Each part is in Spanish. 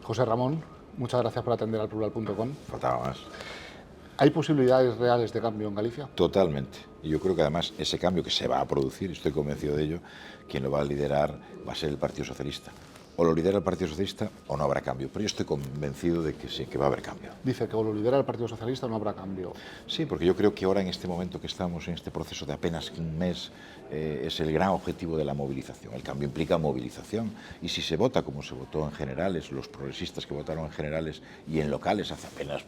José Ramón, muchas gracias por atender al plural.com. Faltaba más. ¿Hay posibilidades reales de cambio en Galicia? Totalmente. Y yo creo que además ese cambio que se va a producir, estoy convencido de ello, quien lo va a liderar va a ser el Partido Socialista. O lo lidera el Partido Socialista o no habrá cambio. Pero yo estoy convencido de que sí, que va a haber cambio. Dice que o lo lidera el Partido Socialista o no habrá cambio. Sí, porque yo creo que ahora en este momento que estamos en este proceso de apenas un mes es el gran objetivo de la movilización. El cambio implica movilización y si se vota como se votó en generales, los progresistas que votaron en generales y en locales hace apenas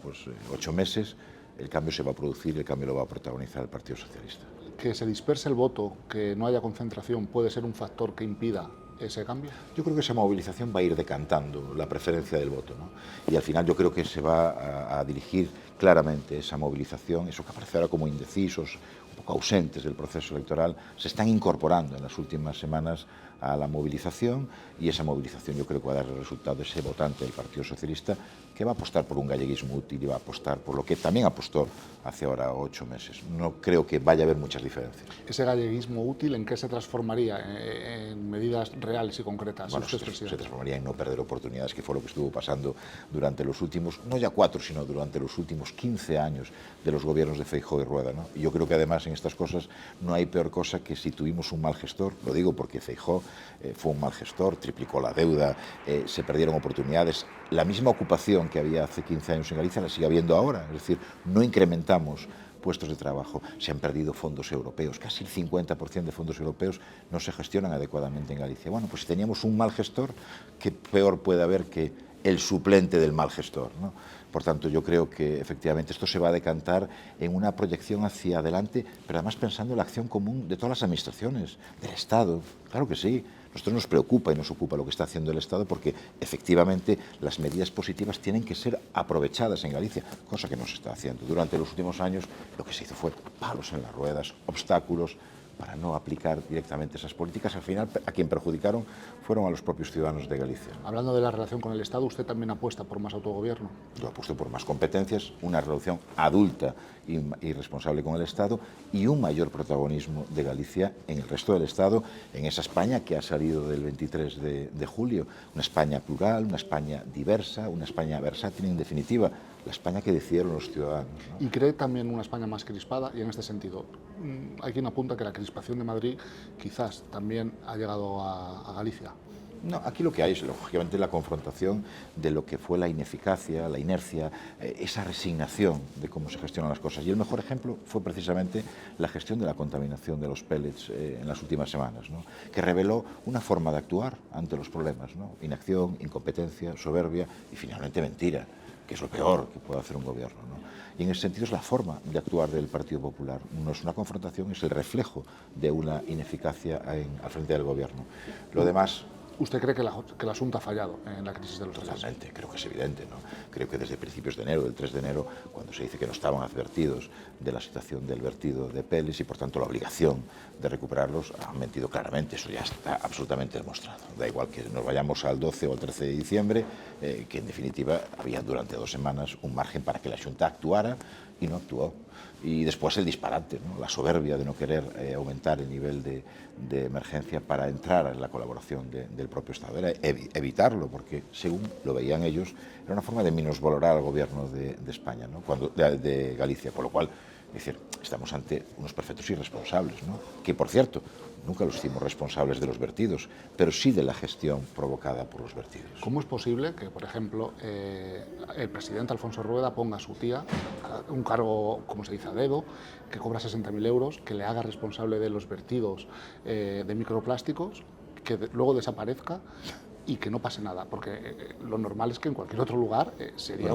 8 meses, el cambio se va a producir y el cambio lo va a protagonizar el Partido Socialista. Que se disperse el voto, que no haya concentración, puede ser un factor que impida ese cambio. Yo creo que esa movilización va a ir decantando la preferencia del voto, ¿no? Y al final yo creo que se va a dirigir claramente esa movilización, eso que aparece ahora como indecisos, un poco ausentes del proceso electoral, se están incorporando en las últimas semanas a la movilización y esa movilización yo creo que va a dar el resultado de ese votante del Partido Socialista que va a apostar por un galleguismo útil y va a apostar por lo que también apostó hace ahora 8 meses. No creo que vaya a haber muchas diferencias. ¿Ese galleguismo útil en qué se transformaría? ¿En medidas reales y concretas? Bueno, se transformaría en no perder oportunidades, que fue lo que estuvo pasando durante los últimos, no ya 4, sino durante los últimos 15 años de los gobiernos de Feijóo y Rueda, ¿no? Y yo creo que además en estas cosas no hay peor cosa que si tuvimos un mal gestor, lo digo porque Feijóo fue un mal gestor, triplicó la deuda, se perdieron oportunidades, la misma ocupación que había hace 15 años en Galicia la sigue habiendo ahora, es decir, no incrementamos puestos de trabajo, se han perdido fondos europeos, casi el 50% de fondos europeos no se gestionan adecuadamente en Galicia. Bueno, pues si teníamos un mal gestor, ¿qué peor puede haber que el suplente del mal gestor, ¿no? Por tanto, yo creo que efectivamente esto se va a decantar en una proyección hacia adelante, pero además pensando en la acción común de todas las administraciones, del Estado, claro que sí. A nosotros nos preocupa y nos ocupa lo que está haciendo el Estado porque efectivamente las medidas positivas tienen que ser aprovechadas en Galicia, cosa que no se está haciendo. Durante los últimos años lo que se hizo fue palos en las ruedas, obstáculos para no aplicar directamente esas políticas. Al final, a quien perjudicaron fueron a los propios ciudadanos de Galicia. Hablando de la relación con el Estado, ¿usted también apuesta por más autogobierno? Yo apuesto por más competencias, una relación adulta y responsable con el Estado y un mayor protagonismo de Galicia en el resto del Estado, en esa España que ha salido del 23 de julio. Una España plural, una España diversa, una España versátil, en definitiva, la España que decidieron los ciudadanos, ¿no? ¿Y cree también una España más crispada? Y en este sentido, hay quien apunta que la crispación de Madrid quizás también ha llegado a Galicia. No, aquí lo que hay es, lógicamente, la confrontación de lo que fue la ineficacia, la inercia, esa resignación de cómo se gestionan las cosas. Y el mejor ejemplo fue precisamente la gestión de la contaminación de los pellets en las últimas semanas, ¿no? Que reveló una forma de actuar ante los problemas, ¿no? Inacción, incompetencia, soberbia y finalmente mentira, que es lo peor que puede hacer un gobierno, ¿no? Y en ese sentido es la forma de actuar del Partido Popular. No es una confrontación, es el reflejo de una ineficacia al frente del gobierno. Lo demás... ¿Usted cree que el asunto ha fallado en la crisis de los gases? Totalmente, creo que es evidente, ¿no? Creo que desde principios de enero, del 3 de enero, cuando se dice que no estaban advertidos de la situación del vertido de pellets y por tanto la obligación de recuperarlos, han mentido claramente, eso ya está absolutamente demostrado. Da igual que nos vayamos al 12 o al 13 de diciembre, que en definitiva había durante 2 semanas un margen para que la Xunta actuara y no actuó. Y después el disparate, ¿no? La soberbia de no querer aumentar el nivel de emergencia para entrar en la colaboración del propio Estado. Era evitarlo, porque según lo veían ellos, era una forma de minusvalorar al gobierno de España, ¿no? de Galicia, con lo cual, es decir, estamos ante unos perfectos irresponsables, ¿no? Que, por cierto, nunca los hicimos responsables de los vertidos, pero sí de la gestión provocada por los vertidos. ¿Cómo es posible que, por ejemplo, el presidente Alfonso Rueda ponga a su tía un cargo, como se dice, a dedo, que cobra 60.000 euros, que le haga responsable de los vertidos de microplásticos, que luego desaparezca y que no pase nada? Porque lo normal es que en cualquier otro lugar sería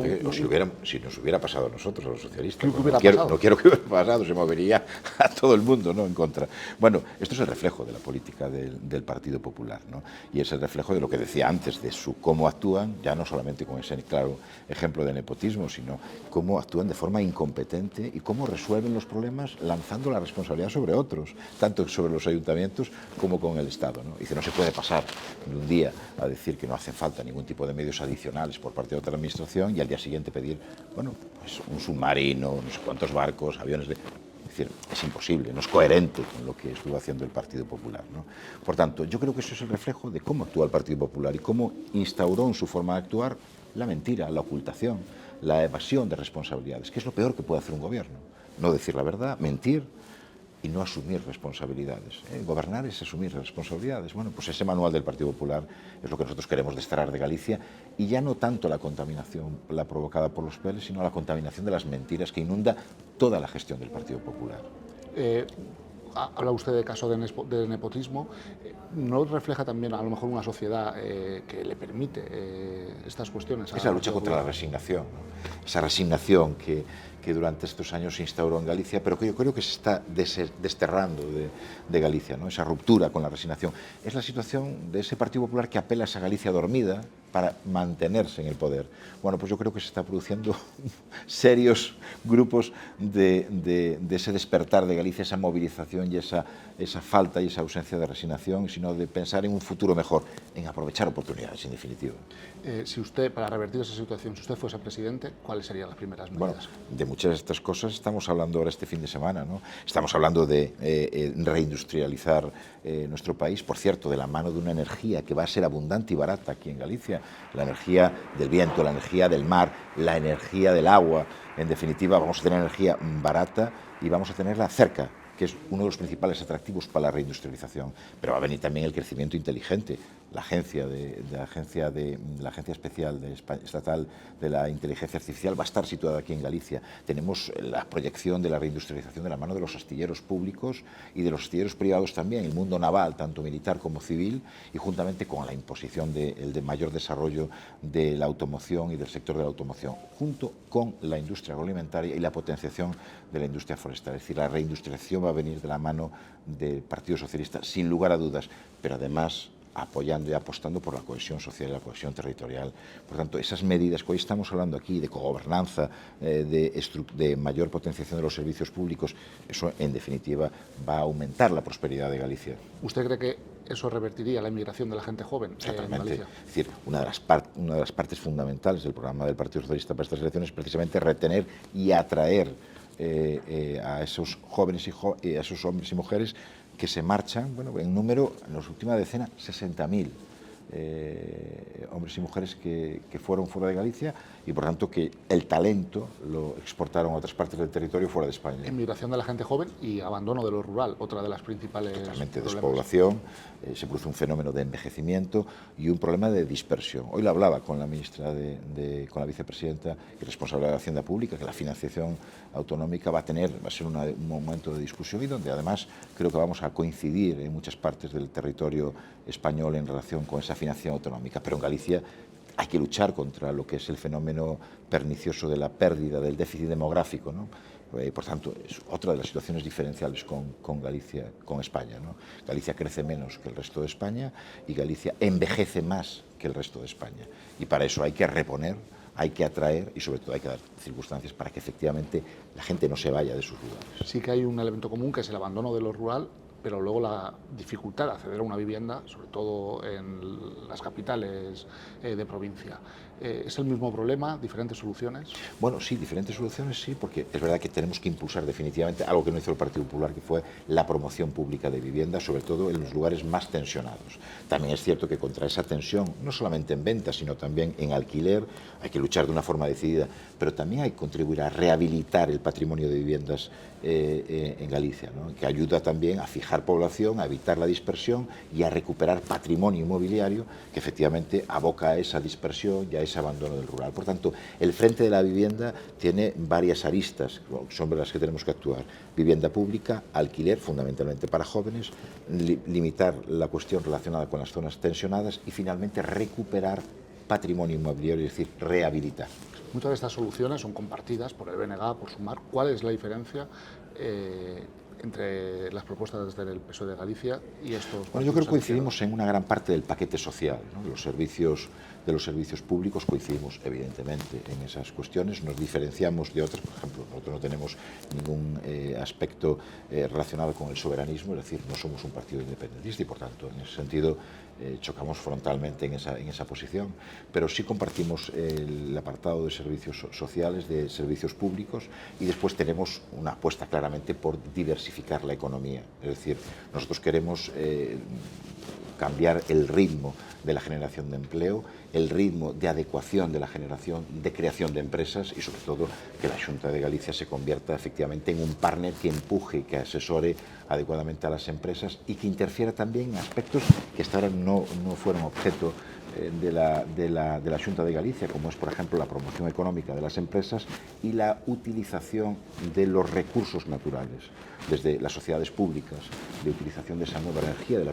si nos hubiera pasado a nosotros, a los socialistas, no quiero que hubiera pasado, se movería a todo el mundo, ¿no?, en contra. Bueno, esto es el reflejo de la política del Partido Popular, ¿no? Y es el reflejo de lo que decía antes, de cómo actúan, ya no solamente con ese claro ejemplo de nepotismo, sino cómo actúan de forma incompetente y cómo resuelven los problemas lanzando la responsabilidad sobre otros, tanto sobre los ayuntamientos como con el Estado, ¿no? Dice, no se puede pasar de un día a decir que no hace falta ningún tipo de medios adicionales por parte de otra administración y al día siguiente pedir, bueno, pues un submarino, no sé cuántos barcos, aviones de... Es decir, es imposible, no es coherente con lo que estuvo haciendo el Partido Popular, ¿no? Por tanto, yo creo que eso es el reflejo de cómo actúa el Partido Popular y cómo instauró en su forma de actuar la mentira, la ocultación, la evasión de responsabilidades, que es lo peor que puede hacer un gobierno. No decir la verdad, mentir y no asumir responsabilidades. Gobernar es asumir responsabilidades. Bueno, pues ese manual del Partido Popular es lo que nosotros queremos desterrar de Galicia, y ya no tanto la contaminación la provocada por los PL, sino la contaminación de las mentiras que inunda toda la gestión del Partido Popular. Habla usted de caso de nepotismo. ¿No refleja también a lo mejor una sociedad que le permite estas cuestiones? Es la lucha contra la resignación, ¿no? Esa resignación que durante estos años se instauró en Galicia, pero que yo creo que se está desterrando de Galicia, ¿no? Esa ruptura con la resignación. Es la situación de ese Partido Popular que apela a esa Galicia dormida para mantenerse en el poder. Bueno, pues yo creo que se está produciendo serios grupos de ese despertar de Galicia, esa movilización y esa falta y esa ausencia de resignación, sino de pensar en un futuro mejor, en aprovechar oportunidades, en definitiva. Si usted, para revertir esa situación, si usted fuese presidente, ¿cuáles serían las primeras medidas? Bueno, de muchas de estas cosas estamos hablando ahora este fin de semana, ¿no? Estamos hablando de reindustrializar nuestro país, por cierto, de la mano de una energía que va a ser abundante y barata aquí en Galicia, la energía del viento, la energía del mar, la energía del agua. En definitiva, vamos a tener energía barata y vamos a tenerla cerca, que es uno de los principales atractivos para la reindustrialización. Pero va a venir también el crecimiento inteligente. La agencia especial estatal de la inteligencia artificial va a estar situada aquí en Galicia. Tenemos la proyección de la reindustrialización de la mano de los astilleros públicos y de los astilleros privados también, el mundo naval, tanto militar como civil, y juntamente con la imposición de mayor desarrollo de la automoción y del sector de la automoción, junto con la industria agroalimentaria y la potenciación de la industria forestal. Es decir, la reindustrialización va a venir de la mano del Partido Socialista, sin lugar a dudas, pero además apoyando y apostando por la cohesión social y la cohesión territorial. Por tanto, esas medidas que hoy estamos hablando aquí de cogobernanza, de mayor potenciación de los servicios públicos, eso en definitiva va a aumentar la prosperidad de Galicia. ¿Usted cree que eso revertiría la inmigración de la gente joven en Galicia? Es decir, una de las partes fundamentales del programa del Partido Socialista para estas elecciones es precisamente retener y atraer a esos jóvenes y a esos hombres y mujeres que se marchan, bueno, en número, en la última decena, 60.000 hombres y mujeres que fueron fuera de Galicia y, por tanto, que el talento lo exportaron a otras partes del territorio fuera de España. Emigración de la gente joven y abandono de lo rural, otra de las principales Totalmente, problemas. Despoblación, se produce un fenómeno de envejecimiento y un problema de dispersión. Hoy lo hablaba con la ministra, con la vicepresidenta y responsable de la Hacienda Pública, que la financiación autonómica va a ser un momento de discusión y donde además creo que vamos a coincidir en muchas partes del territorio español en relación con esa financiación autonómica. Pero en Galicia hay que luchar contra lo que es el fenómeno pernicioso de la pérdida del déficit demográfico, ¿no? Por tanto, es otra de las situaciones diferenciales con Galicia, con España, ¿no? Galicia crece menos que el resto de España y Galicia envejece más que el resto de España. Y para eso hay que reponer, hay que atraer y sobre todo hay que dar circunstancias para que efectivamente la gente no se vaya de sus lugares. Sí que hay un elemento común que es el abandono de lo rural, pero luego la dificultad de acceder a una vivienda, sobre todo en las capitales de provincia. ¿Es el mismo problema? ¿Diferentes soluciones? Bueno, sí, diferentes soluciones sí, porque es verdad que tenemos que impulsar definitivamente algo que no hizo el Partido Popular, que fue la promoción pública de vivienda, sobre todo en los lugares más tensionados. También es cierto que contra esa tensión, no solamente en venta, sino también en alquiler, hay que luchar de una forma decidida, pero también hay que contribuir a rehabilitar el patrimonio de viviendas en Galicia, ¿no? Que ayuda también a fijar población, a evitar la dispersión y a recuperar patrimonio inmobiliario que efectivamente aboca a esa dispersión y a ese abandono del rural. Por tanto, el frente de la vivienda tiene varias aristas sobre las que tenemos que actuar. Vivienda pública, alquiler, fundamentalmente para jóvenes, limitar la cuestión relacionada con las zonas tensionadas y finalmente recuperar patrimonio inmobiliario, es decir, rehabilitar. Muchas de estas soluciones son compartidas por el BNG, por Sumar. ¿Cuál es la diferencia entre las propuestas del PSOE de Galicia y estos? Bueno, yo creo que coincidimos en una gran parte del paquete social, ¿no? Los servicios de los servicios públicos, coincidimos evidentemente en esas cuestiones, nos diferenciamos de otras, por ejemplo, nosotros no tenemos ningún aspecto relacionado con el soberanismo, es decir, no somos un partido independentista y por tanto en ese sentido chocamos frontalmente en esa posición, pero sí compartimos el apartado de servicios sociales, de servicios públicos, y después tenemos una apuesta claramente por diversificar la economía, es decir, nosotros queremos cambiar el ritmo de la generación de empleo, el ritmo de adecuación de la generación, de creación de empresas y sobre todo que la Xunta de Galicia se convierta efectivamente en un partner que empuje, que asesore adecuadamente a las empresas y que interfiera también en aspectos que hasta ahora no fueron objeto de la Xunta de Galicia, como es por ejemplo la promoción económica de las empresas y la utilización de los recursos naturales, desde las sociedades públicas, de utilización de esa nueva energía de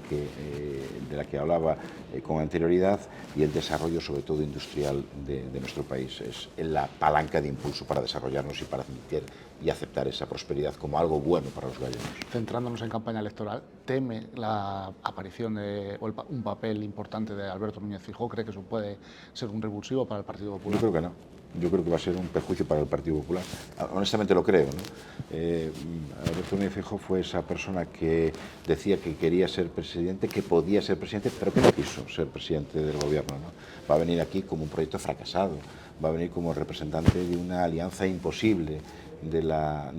la que hablaba con anterioridad, y el desarrollo sobre todo industrial de nuestro país. Es la palanca de impulso para desarrollarnos y para admitir y aceptar esa prosperidad como algo bueno para los gallegos. Centrándonos en campaña electoral, ¿teme la aparición un papel importante de Alberto Núñez Feijóo? ¿Cree que eso puede ser un revulsivo para el Partido Popular? Yo creo que no. Yo creo que va a ser un perjuicio para el Partido Popular. Honestamente lo creo, ¿no? Alberto Núñez Feijóo fue esa persona que decía que quería ser presidente, que podía ser presidente, pero que no quiso ser presidente del gobierno, ¿no? Va a venir aquí como un proyecto fracasado, va a venir como representante de una alianza imposible de la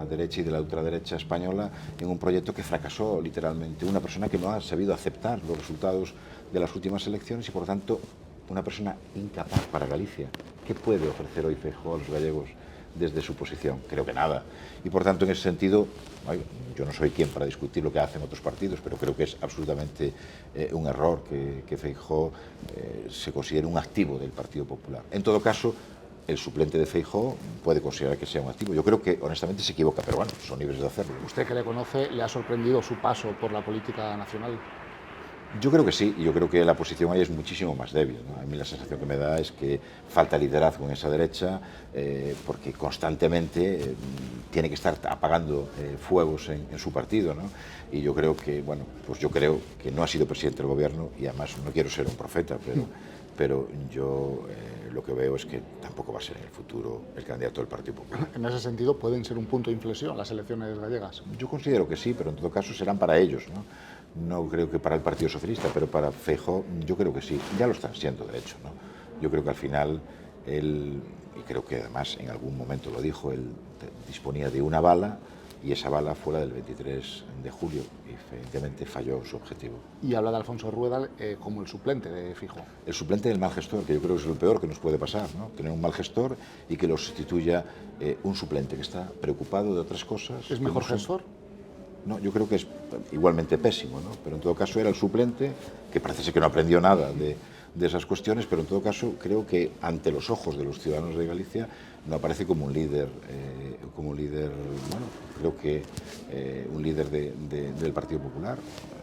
derecha y de la ultraderecha española en un proyecto que fracasó literalmente. Una persona que no ha sabido aceptar los resultados de las últimas elecciones y por tanto una persona incapaz para Galicia. ¿Qué puede ofrecer hoy Feijóo a los gallegos desde su posición? Creo que nada. Y por tanto en ese sentido, yo no soy quien para discutir lo que hacen otros partidos, pero creo que es absolutamente un error que Feijóo se considere un activo del Partido Popular. En todo caso, el suplente de Feijóo puede considerar que sea un activo. Yo creo que honestamente se equivoca, pero bueno, son libres de hacerlo. ¿Usted que le conoce, le ha sorprendido su paso por la política nacional? Yo creo que sí, y yo creo que la posición ahí es muchísimo más débil, ¿no? A mí la sensación que me da es que falta liderazgo en esa derecha, porque constantemente tiene que estar apagando fuegos en su partido, ¿no? Y yo creo que, bueno, pues yo creo que no ha sido presidente del gobierno, y además no quiero ser un profeta, pero yo lo que veo es que tampoco va a ser en el futuro el candidato del Partido Popular. En ese sentido, ¿pueden ser un punto de inflexión las elecciones gallegas? Yo considero que sí, pero en todo caso serán para ellos, ¿no? No creo que para el Partido Socialista, pero para Feijóo yo creo que sí. Ya lo están siendo, de hecho, ¿no? Yo creo que al final él, y creo que además en algún momento lo dijo, él disponía de una bala y esa bala fue la del 23 de julio y evidentemente falló su objetivo. Y habla de Alfonso Rueda como el suplente de Feijóo. El suplente del mal gestor, que yo creo que es lo peor que nos puede pasar, ¿no? Tener un mal gestor y que lo sustituya un suplente que está preocupado de otras cosas. ¿Es mejor gestor? No, yo creo que es igualmente pésimo, ¿no? Pero en todo caso era el suplente, que parece ser que no aprendió nada de esas cuestiones, pero en todo caso creo que ante los ojos de los ciudadanos de Galicia no aparece como un líder, bueno, creo que un líder del Partido Popular,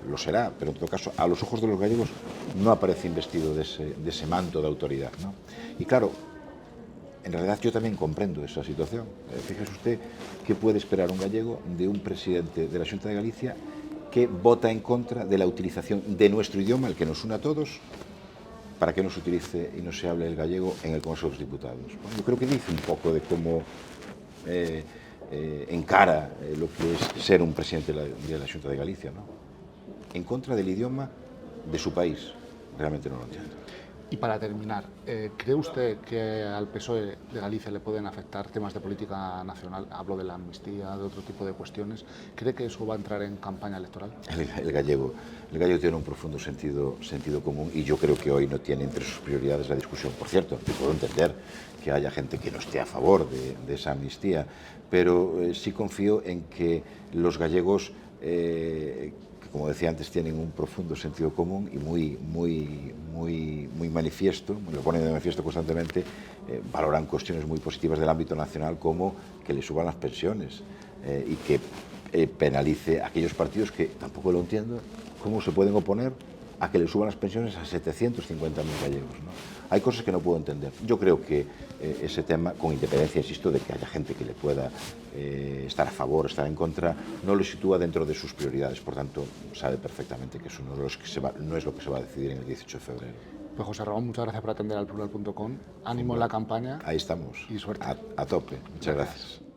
lo será, pero en todo caso a los ojos de los gallegos no aparece investido de ese manto de autoridad, ¿no? Y claro, en realidad yo también comprendo esa situación. Fíjese usted qué puede esperar un gallego de un presidente de la Xunta de Galicia que vota en contra de la utilización de nuestro idioma, el que nos une a todos, para que no se utilice y no se hable el gallego en el Consejo de los Diputados. Bueno, yo creo que dice un poco de cómo encara lo que es ser un presidente de la Xunta de Galicia, ¿no? En contra del idioma de su país. Realmente no lo entiendo. Y para terminar, ¿cree usted que al PSOE de Galicia le pueden afectar temas de política nacional? Hablo de la amnistía, de otro tipo de cuestiones. ¿Cree que eso va a entrar en campaña electoral? El gallego tiene un profundo sentido común y yo creo que hoy no tiene entre sus prioridades la discusión. Por cierto, yo puedo entender que haya gente que no esté a favor de esa amnistía, pero sí confío en que los gallegos, como decía antes, tienen un profundo sentido común y muy manifiesto, lo ponen de manifiesto constantemente, valoran cuestiones muy positivas del ámbito nacional como que le suban las pensiones y que penalice a aquellos partidos que, tampoco lo entiendo, cómo se pueden oponer a que le suban las pensiones a 750.000 gallegos, ¿no? Hay cosas que no puedo entender. Yo creo que ese tema, con independencia, insisto, de que haya gente que le pueda estar a favor, estar en contra, no lo sitúa dentro de sus prioridades. Por tanto, sabe perfectamente que eso no es lo que se va a decidir en el 18 de febrero. Pues José Ramón, muchas gracias por atender al plural.com. Ánimo en la campaña. Ahí estamos. Y suerte. A tope. Muchas gracias.